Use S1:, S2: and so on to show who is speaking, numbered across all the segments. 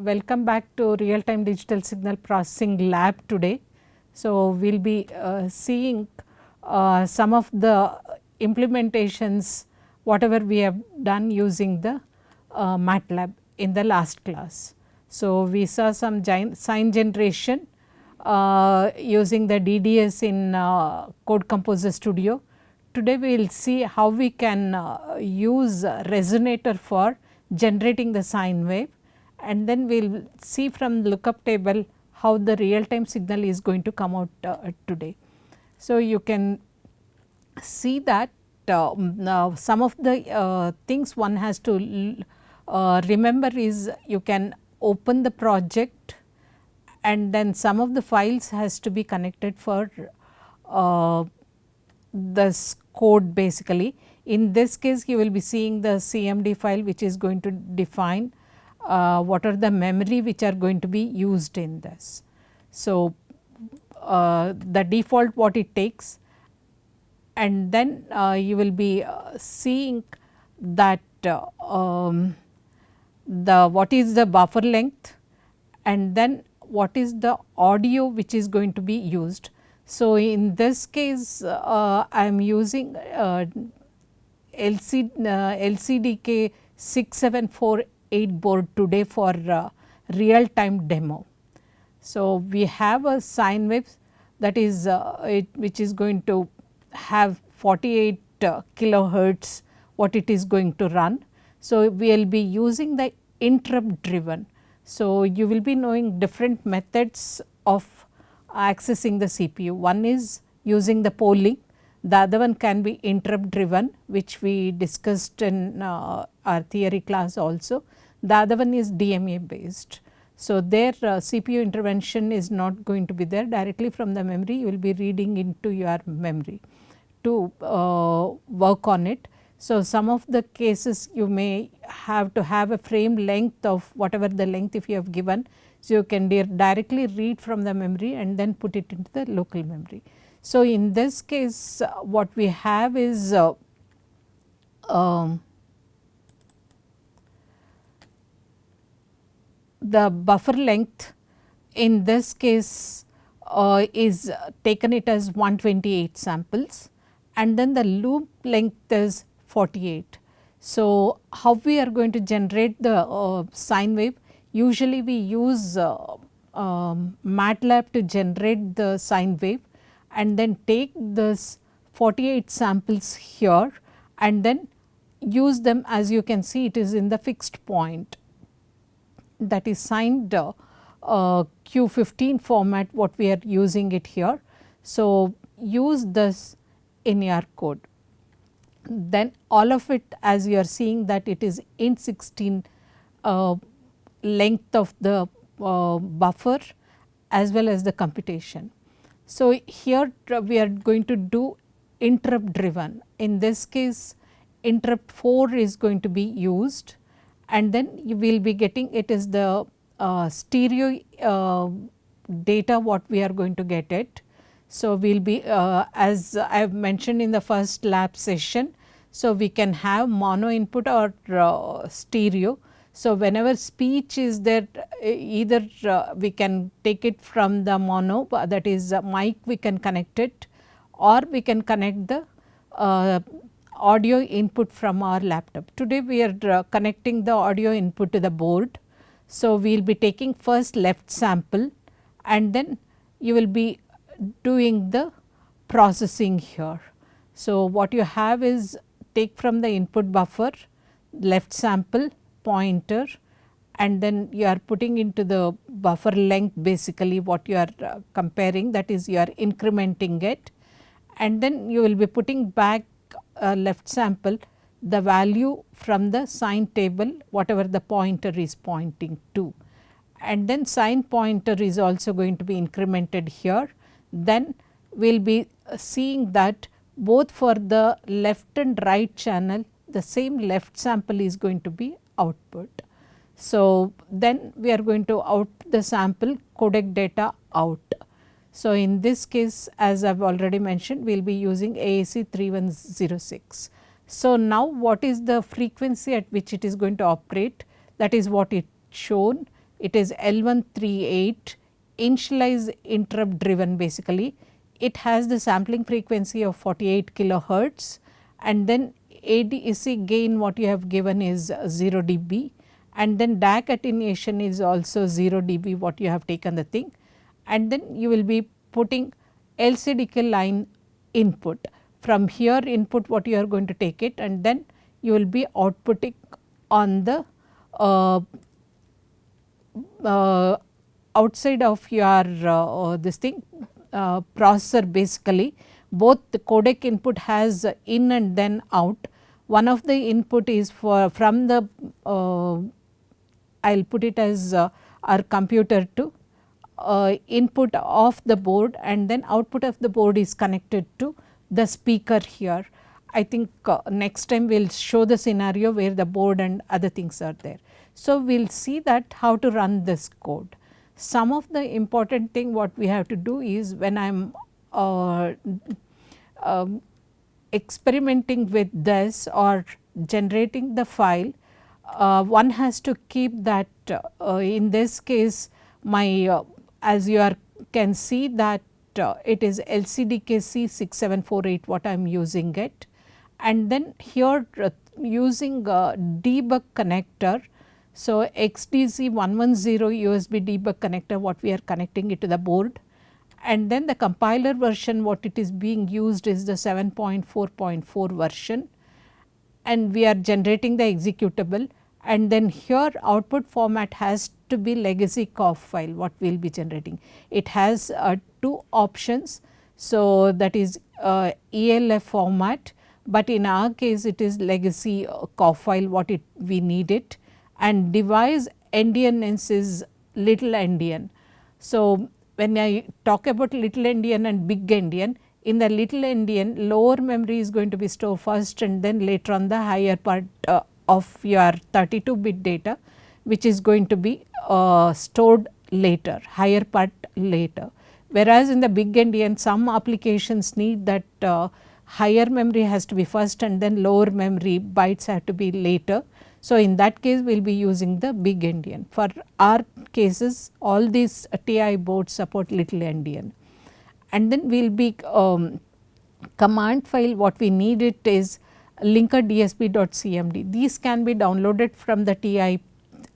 S1: welcome back to real time digital signal processing lab today. So, we will be seeing some of the implementations whatever we have done using the MATLAB in the last class. So, we saw some sine generation using the DDS in Code Composer Studio. Today we will see how we can use Resonator for generating the sine wave, and then we will see from the lookup table how the real time signal is going to come out today. So, you can see that now some of the things one has to remember is you can open the project and then some of the files has to be connected for this code basically. In this case you will be seeing the CMD file which is going to define what are the memory which are going to be used in this. So, the default what it takes, and then you will be seeing that the what is the buffer length and then what is the audio which is going to be used. So, in this case I am using LCDK 6748 board today for real time demo. So, we have a sine wave that is which is going to have 48 kilohertz what it is going to run. So, we will be using the interrupt driven. So, you will be knowing different methods of accessing the CPU. One is using the polling, the other one can be interrupt driven which we discussed in our theory class also. The other one is DMA based. So, their CPU intervention is not going to be there directly from the memory, you will be reading into your memory to work on it. So, some of the cases you may have to have a frame length of whatever the length if you have given. So, you can directly read from the memory and then put it into the local memory. So, in this case what we have is the buffer length in this case is taken it as 128 samples and then the loop length is 48. So, how we are going to generate the sine wave? Usually we use MATLAB to generate the sine wave and then take this 48 samples here and then use them, as you can see it is in the fixed point, that is signed Q15 format what we are using it here. So, use this in your code. Then all of it as you are seeing that it is in 16 length of the buffer as well as the computation. So, here we are going to do interrupt driven. In this case interrupt 4 is going to be used and then you will be getting it is the stereo data what we are going to get it. So, we will be as I have mentioned in the first lab session. So, we can have mono input or stereo. So, whenever speech is there either we can take it from the mono, that is mic we can connect it, or we can connect the audio input from our laptop. Today we are connecting the audio input to the board. So, we will be taking first left sample and then you will be doing the processing here. So, what you have is take from the input buffer left sample pointer and then you are putting into the buffer length basically what you are comparing, that is you are incrementing it, and then you will be putting back left sample the value from the sine table whatever the pointer is pointing to, and then sine pointer is also going to be incremented here. Then we will be seeing that both for the left and right channel the same left sample is going to be output. So, then we are going to out the sample codec data out. So, in this case as I have already mentioned we will be using AAC 3106. So, now what is the frequency at which it is going to operate, that is what it shown it is L138 initialize interrupt driven basically. It has the sampling frequency of 48 kilohertz, and then ADC gain what you have given is 0 dB, and then DAC attenuation is also 0 dB what you have taken the thing, and then you will be putting LCDK line input. From here input what you are going to take it, and then you will be outputting on the outside of your this thing processor basically. Both the codec input has in and then out. One of the input is from the I will put it as our computer to input of the board, and then output of the board is connected to the speaker here. I think next time we will show the scenario where the board and other things are there. So, we will see that how to run this code. Some of the important thing what we have to do is when I am experimenting with this or generating the file, one has to keep that in this case my as you can see that it is LCDKC 6748 what I am using it, and then here using debug connector. So, XDC 110 USB debug connector what we are connecting it to the board, and then the compiler version what it is being used is the 7.4.4 version, and we are generating the executable, and then here output format has to be legacy COF file what we will be generating. It has two options. So, that is ELF format, but in our case it is legacy COF file what we need it, and device endianness is little endian. So, when I talk about little endian and big endian, in the little endian lower memory is going to be stored first, and then later on the higher part of your 32-bit data which is going to be stored later, higher part later. Whereas, in the big endian some applications need that higher memory has to be first and then lower memory bytes have to be later. So, in that case we will be using the big endian. For our cases all these TI boards support little endian, and then we will be command file what we need it is linker.dsp.cmd. These can be downloaded from the TI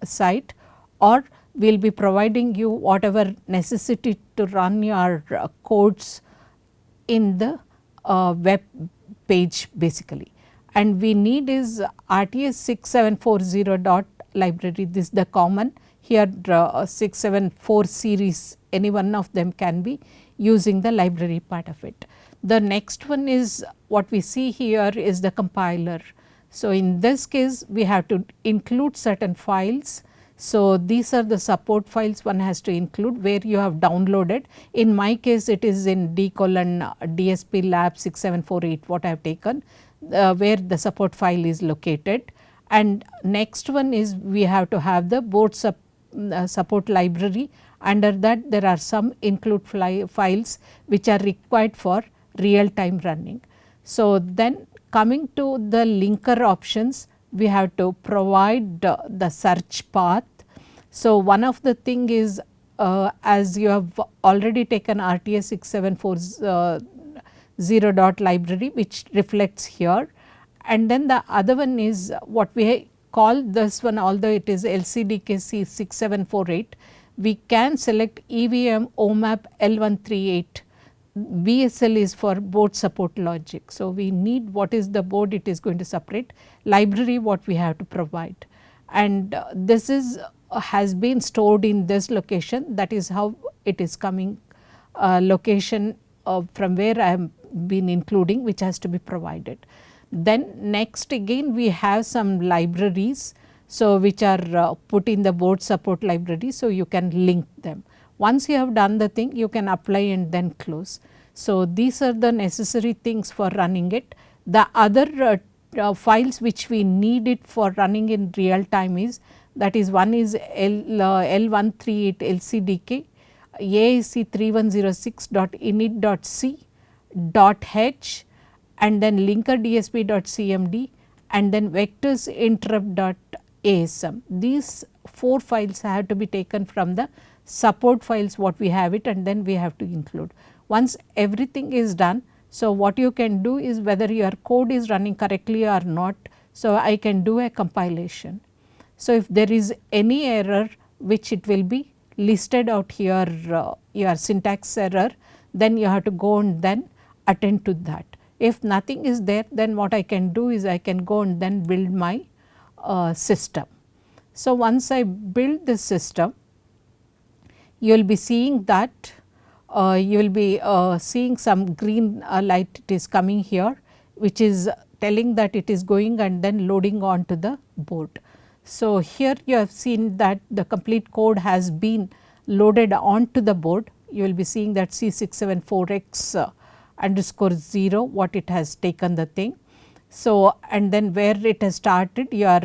S1: site, or we will be providing you whatever necessity to run your codes in the web page basically. And we need is RTS6740 library, this is the common here 674 series, any one of them can be using the library part of it. The next one is what we see here is the compiler. So, in this case we have to include certain files. So, these are the support files one has to include where you have downloaded. In my case it is in D:/DSP lab 6748 what I have taken, where the support file is located. And next one is we have to have the board support library. Under that there are some include files which are required for real time running. So, then coming to the linker options, we have to provide the search path. So, one of the thing is as you have already taken RTS6740 dot library which reflects here, and then the other one is what we call this one, although it is LCDKC 6748, we can select EVM OMAP L138. BSL is for board support logic. So, we need what is the board it is going to separate, library what we have to provide, and this is has been stored in this location, that is how it is coming location from where I have been including which has to be provided. Then next again we have some libraries, so which are put in the board support library, so you can link them. Once you have done the thing you can apply and then close. So, these are the necessary things for running it. The other files which we need it for running in real time is, that is one is L138 LCDK, AIC3106.init.c, .h, and then linker.dsp.cmd, and then vectors interrupt.asm. These 4 files have to be taken from the support files what we have it, and then we have to include. Once everything is done, so what you can do is whether your code is running correctly or not. So, I can do a compilation. So, if there is any error which it will be listed out here, your syntax error, then you have to go and then attend to that. If nothing is there, then what I can do is I can go and then build my system. So, once I build this system, you will be seeing that you will be seeing some green light it is coming here, which is telling that it is going and then loading onto the board. So, here you have seen that the complete code has been loaded onto the board. You will be seeing that C674X underscore 0 what it has taken the thing. So, and then where it has started your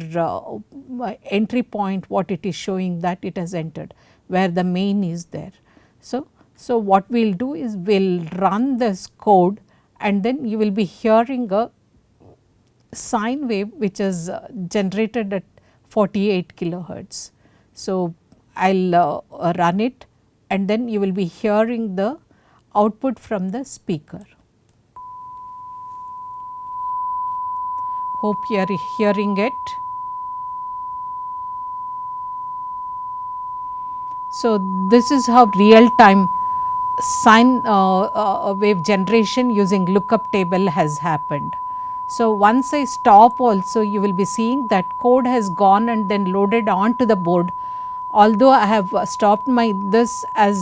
S1: entry point what it is showing that it has entered, where the main is there. So, what we will do is we will run this code, and then you will be hearing a sine wave which is generated at 48 kilohertz. So, I will run it, and then you will be hearing the output from the speaker. Hope you are hearing it. So, this is how real time sine wave generation using lookup table has happened. So, once I stop also, you will be seeing that code has gone and then loaded onto the board. Although I have stopped my this as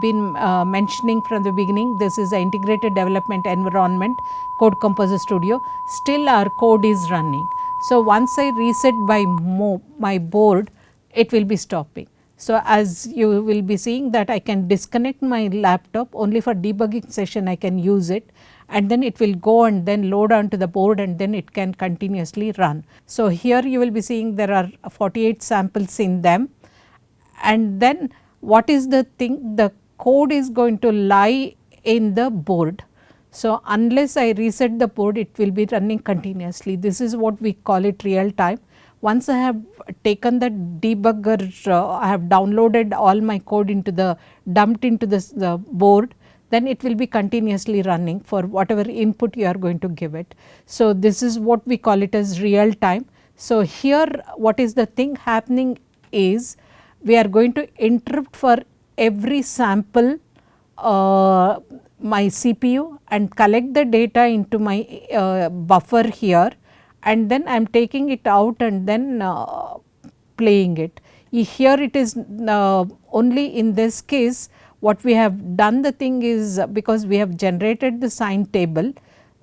S1: been mentioning from the beginning, this is an integrated development environment Code Composer Studio, still our code is running. So, once I reset my board, it will be stopping. So, as you will be seeing that I can disconnect my laptop, only for debugging session I can use it, and then it will go and then load onto the board, and then it can continuously run. So, here you will be seeing there are 48 samples in them, and then what is the thing, the code is going to lie in the board. So, unless I reset the board, it will be running continuously. This is what we call it real time. Once I have taken the debugger, I have downloaded all my code into the dumped into the board, then it will be continuously running for whatever input you are going to give it. So, this is what we call it as real time. So, here what is the thing happening is we are going to interrupt for every sample my CPU and collect the data into my buffer here, and then I am taking it out and then playing it. Here it is only in this case what we have done the thing is, because we have generated the sine table,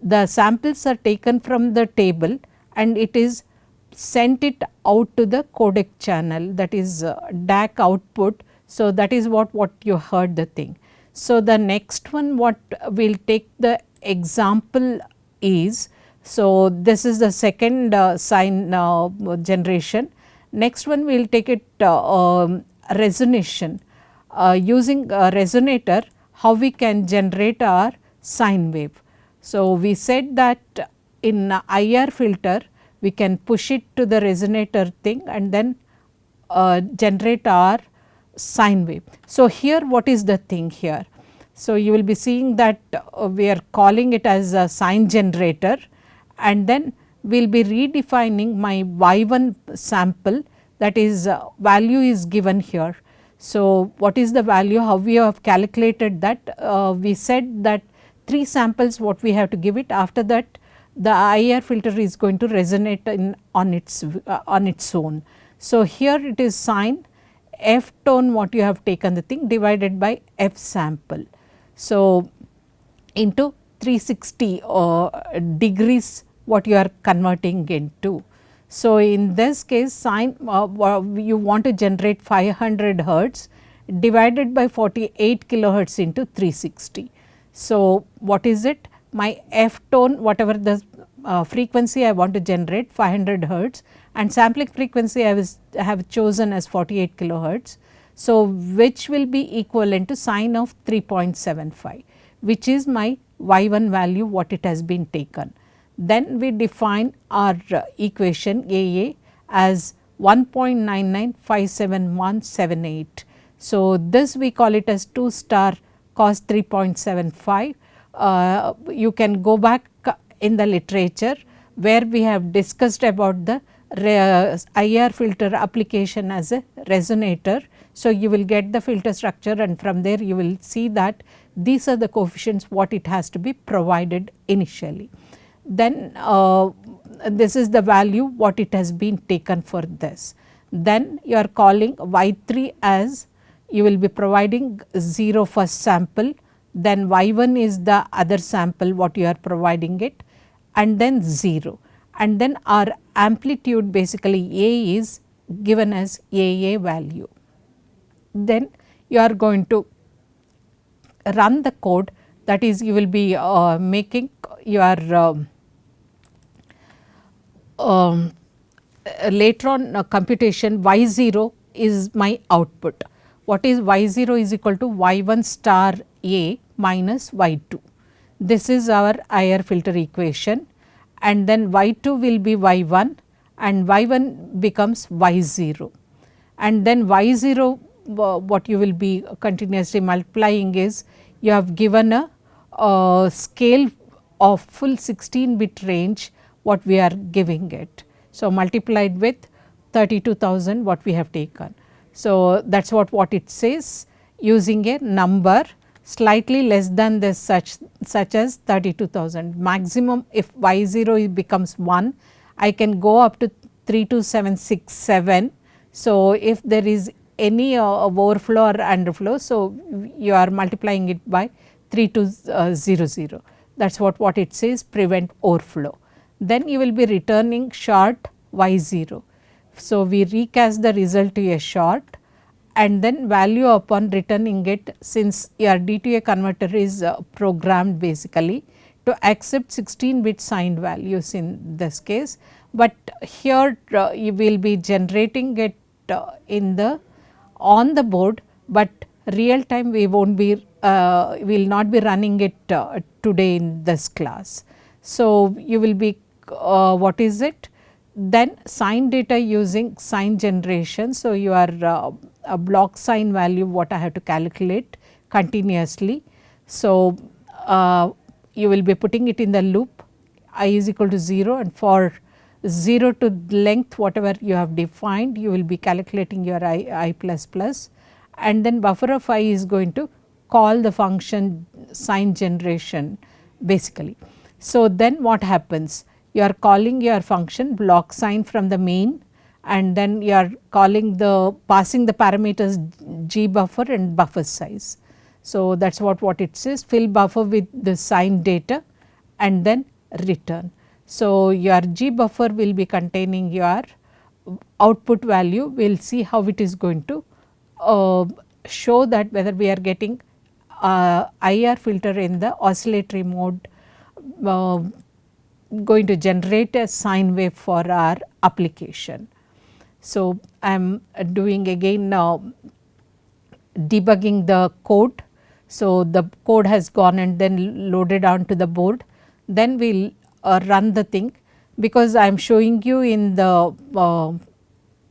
S1: the samples are taken from the table and it is sent it out to the codec channel, that is DAC output. So, that is what you heard the thing. So, the next one what we will take the example is, so this is the second sine generation. Next one we will take it resonation, using resonator how we can generate our sine wave. So, we said that in IIR filter we can push it to the resonator thing and then generate our sine wave. So, here what is the thing here? So, you will be seeing that we are calling it as a sine generator, and then we will be redefining my y1 sample, that is value is given here. So, what is the value, how we have calculated that? We said that 3 samples what we have to give it, after that the IIR filter is going to resonate on its own. So, here it is sine f tone what you have taken the thing divided by f sample. So, into 360 degrees what you are converting into. So, in this case sine you want to generate 500 hertz divided by 48 kilohertz into 360. So, what is it? My f tone, whatever the frequency I want to generate 500 hertz, and sampling frequency I have chosen as 48 kilohertz. So, which will be equivalent to sine of 3.75, which is my y1 value what it has been taken. Then we define our equation AA as 1.9957178. So, this we call it as 2 star cos 3.75. You can go back in the literature where we have discussed about the IIR filter application as a resonator. So, you will get the filter structure, and from there you will see that these are the coefficients what it has to be provided initially. Then this is the value what it has been taken for this. Then you are calling y3 as you will be providing 0 first sample, then y1 is the other sample what you are providing it, and then 0, and then our amplitude basically A is given as AA value. Then you are going to run the code, that is you will be making your later on computation y0 is my output. What is y0 is equal to y1 star A minus y2. This is our IIR filter equation, and then y2 will be y1 and y1 becomes y0, and then y0 what you will be continuously multiplying is you have given a scale of full 16-bit range what we are giving it. So, multiplied with 32,000 what we have taken. So, that is what it says, using a number slightly less than this such as 32,000. Maximum if y0 becomes 1, I can go up to 32767. So, if there is any overflow or underflow, so you are multiplying it by 3200. That is what it says, prevent overflow. Then you will be returning short y0. So, we recast the result to a short, and then value upon returning it, since your D2A converter is programmed basically to accept 16-bit signed values in this case, but here you will be generating it in the on the board, but real time we will not be running it today in this class. So, you will be what is it? Then Sine data using Sine generation. So, you are a block Sine value what I have to calculate continuously. So, you will be putting it in the loop I is equal to 0, and for 0 to length whatever you have defined, you will be calculating your I plus plus, and then buffer of I is going to call the function Sine generation basically. So, then what happens? You are calling your function block Sine from the main, and then you are calling passing the parameters G buffer and buffer size. So, that is what it says, fill buffer with the Sine data and then return. So, your G buffer will be containing your output value. We will see how it is going to show that whether we are getting IIR filter in the oscillatory mode going to generate a sine wave for our application. So, I am doing again debugging the code. So, the code has gone and then loaded onto the board. Then we will run the thing, because I am showing you in the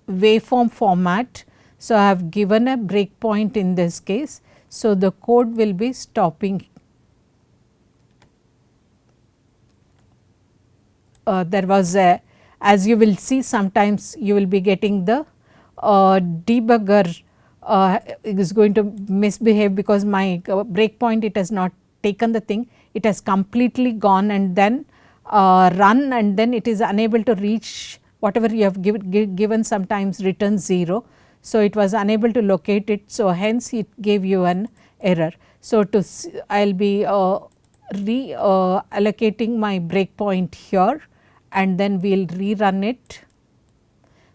S1: waveform format. So, I have given a breakpoint in this case. So, the code will be stopping. There was a, as you will see, sometimes you will be getting the debugger is going to misbehave, because my breakpoint, it has not taken the thing, it has completely gone and then run, and then it is unable to reach whatever you have given, sometimes return 0. So, it was unable to locate it. So, hence it gave you an error. So, I will be reallocating my breakpoint here, and then we will rerun it.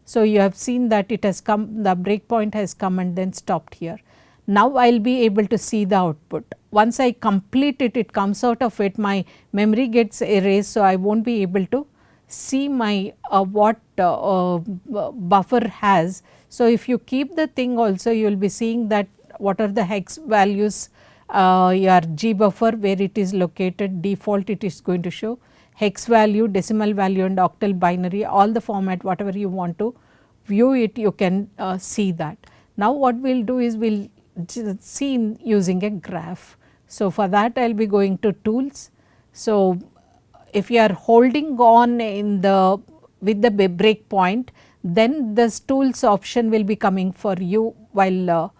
S1: So, you have seen that it has come, the breakpoint has come and then stopped here. Now, I will be able to see the output. Once I complete it, it comes out of it, my memory gets erased. So, I will not be able to see my what buffer has. So, if you keep the thing also, you will be seeing that what are the hex values, your G buffer where it is located, default it is going to show hex value, decimal value and octal binary, all the format whatever you want to view it, you can see that. Now what we will do is we will see using a graph. So for that I will be going to tools. So if you are holding on in the with the break point, then this tools option will be coming for you while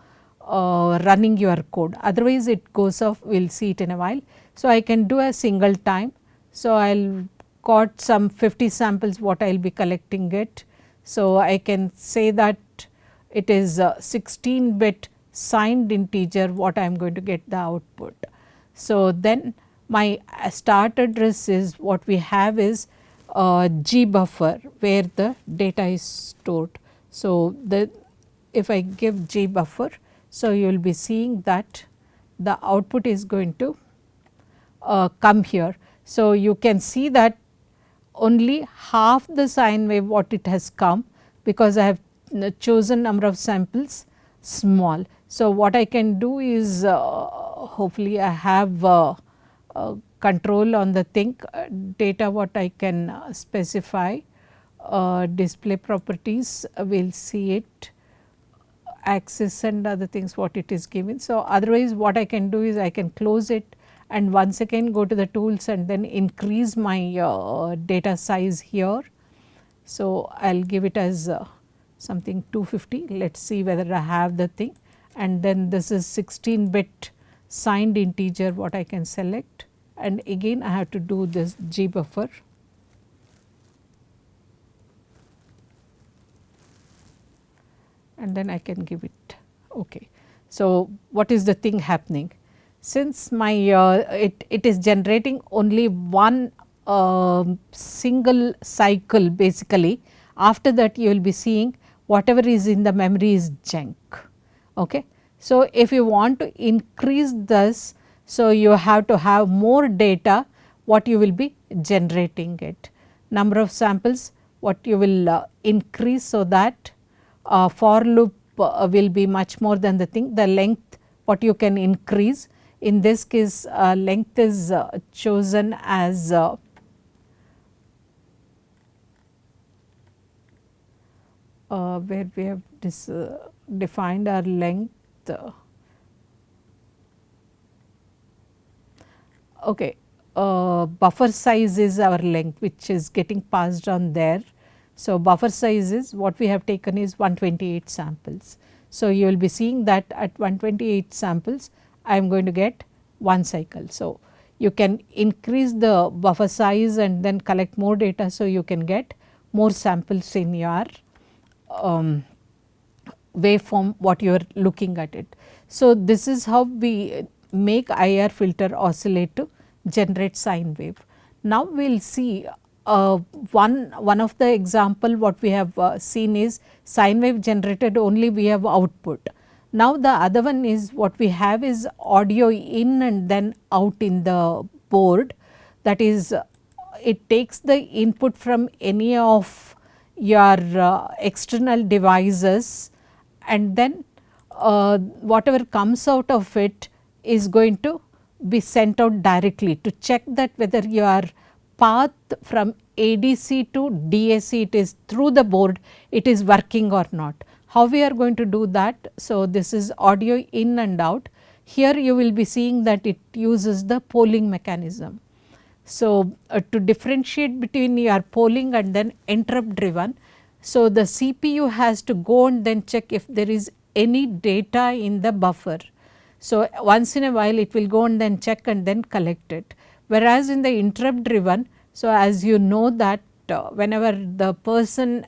S1: running your code, otherwise it goes off, we will see it in a while. So I can do a single time. So I will got some 50 samples what I will be collecting it. So I can say that it is 16-bit signed integer what I am going to get the output. So then my start address is what we have is G buffer where the data is stored. So if I give G buffer, so you will be seeing that the output is going to come here. So you can see that only half the sine wave what it has come, because I have chosen number of samples small. So what I can do is hopefully I have control on the thing, data what I can specify, display properties, we will see it, axis and other things what it is given. So otherwise what I can do is I can close it and once again go to the tools and then increase my data size here. So I will give it as something 250, let us see whether I have the thing, and then this is 16-bit signed integer what I can select, and again I have to do this G buffer. And then I can give it okay. So what is the thing happening? Since my it is generating only one single cycle basically, after that you will be seeing whatever is in the memory is junk. Okay. So if you want to increase this, so you have to have more data what you will be generating it, number of samples what you will increase, so that for loop will be much more than the thing, the length what you can increase. In this case length is chosen as where we have defined our length. Okay, buffer size is our length which is getting passed on there. So buffer size is what we have taken is 128 samples. So you will be seeing that at 128 samples I am going to get one cycle. So you can increase the buffer size and then collect more data, so you can get more samples in your waveform what you are looking at it. So this is how we make IIR filter oscillate to generate sine wave. Now we will see one of the example what we have seen is sine wave generated only we have output. Now the other one is what we have is audio in and then out in the board, that is it takes the input from any of your external devices, and then whatever comes out of it is going to be sent out directly to check that whether your path from ADC to DAC it is through the board, it is working or not. How we are going to do that? So this is audio in and out. Here you will be seeing that it uses the polling mechanism. So to differentiate between your polling and then interrupt driven, so the CPU has to go and then check if there is any data in the buffer. So once in a while it will go and then check and then collect it. Whereas in the interrupt driven, so as you know that whenever the person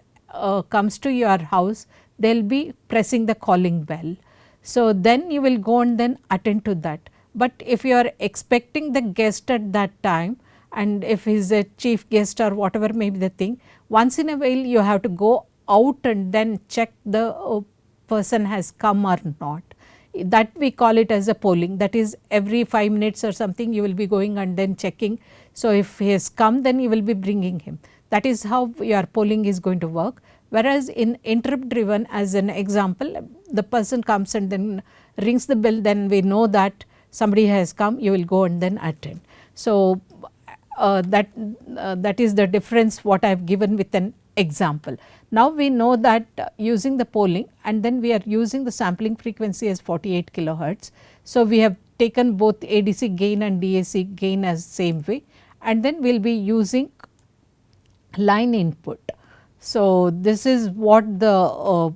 S1: comes to your house, they will be pressing the calling bell. So then you will go and then attend to that. But if you are expecting the guest at that time, and if he is a chief guest or whatever may be the thing, once in a while you have to go out and then check the person has come or not. That we call it as a polling, that is every 5 minutes or something you will be going and then checking. So if he has come, then you will be bringing him. That is how your polling is going to work. Whereas in interrupt driven, as an example, the person comes and then rings the bell, then we know that somebody has come, you will go and then attend. So that is the difference what I have given with an example. Now we know that using the polling, and then we are using the sampling frequency as 48 kilohertz. So, we have taken both ADC gain and DAC gain as same way, and then we will be using line input. So, this is what the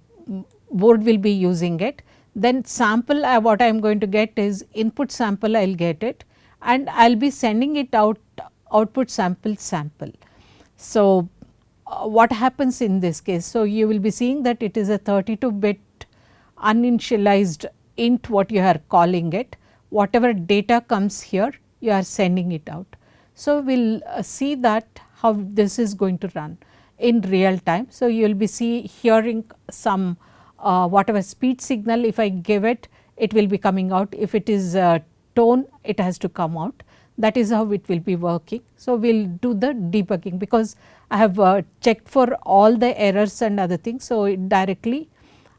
S1: board will be using it. Then sample what I am going to get is input sample, I will get it, and I will be sending it out output sample. So, what happens in this case? So, you will be seeing that it is a 32-bit uninitialized int, what you are calling it. Whatever data comes here, you are sending it out. So, we will see that how this is going to run in real time. So, you will be hearing some whatever speech signal, if I give it, it will be coming out. If it is tone, it has to come out. That is how it will be working. So, we will do the debugging, because I have checked for all the errors and other things. So, directly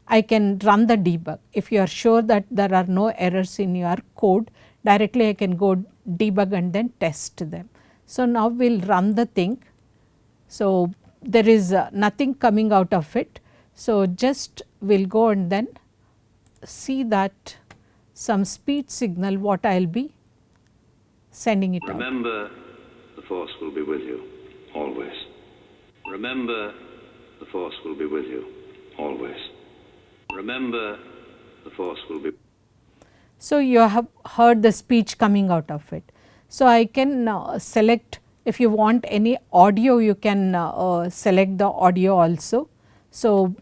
S1: I can run the debug. If you are sure that there are no errors in your code, directly I can go debug and then test them. So, now we will run the thing. So, there is nothing coming out of it. So, just we will go and then see that some speech signal what I will be sending it out.
S2: Remember, the force will be with you always. Remember, the force will be with you always. Remember, the force will be.
S1: So, you have heard the speech coming out of it. So, I can select, if you want any audio, you can select the audio also. So,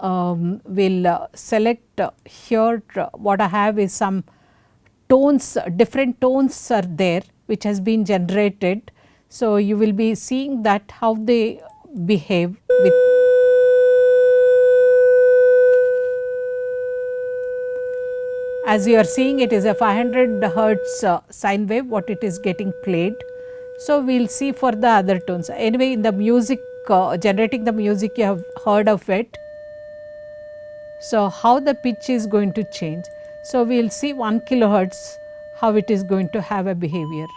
S1: we will select here what I have is some tones, different tones are there which has been generated. So, you will be seeing that how they behave with. As you are seeing, it is a 500 hertz sine wave what it is getting played. So, we will see for the other tones. Anyway, in the music generating the music, you have heard of it. So, how the pitch is going to change. So, we will see 1 kilohertz how it is going to have a behavior.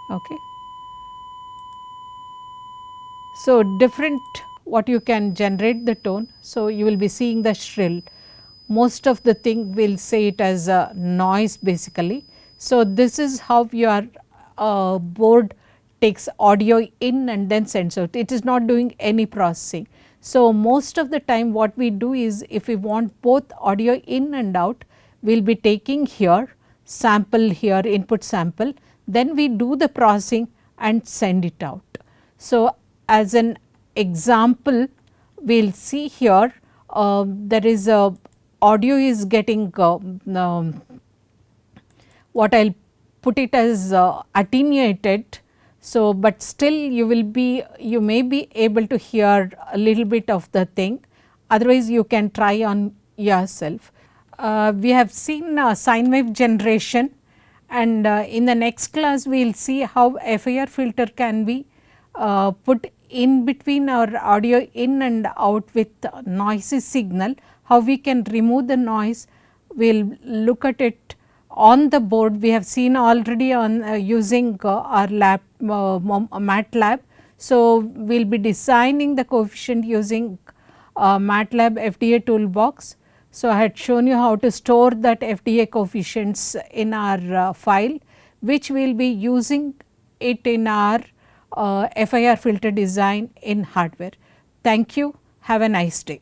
S1: Okay. So, different what you can generate the tone. So, you will be seeing the shrill. Most of the thing will say it as a noise basically. So, this is how your board takes audio in and then sends out. It is not doing any processing. So, most of the time what we do is, if we want both audio in and out, we will be taking here sample here input sample, then we do the processing and send it out. So, as an example, we will see here there is a audio is getting what I will put it as attenuated. So, but still you may be able to hear a little bit of the thing, otherwise you can try on yourself. We have seen sine wave generation, and in the next class we will see how IIR filter can be put in between our audio in and out with noisy signal, how we can remove the noise. We will look at it on the board. We have seen already on using our lab MATLAB. So, we will be designing the coefficient using MATLAB FDA toolbox. So, I had shown you how to store that FDA coefficients in our file, which we will be using it in our IIR filter design in hardware. Thank you. Have a nice day.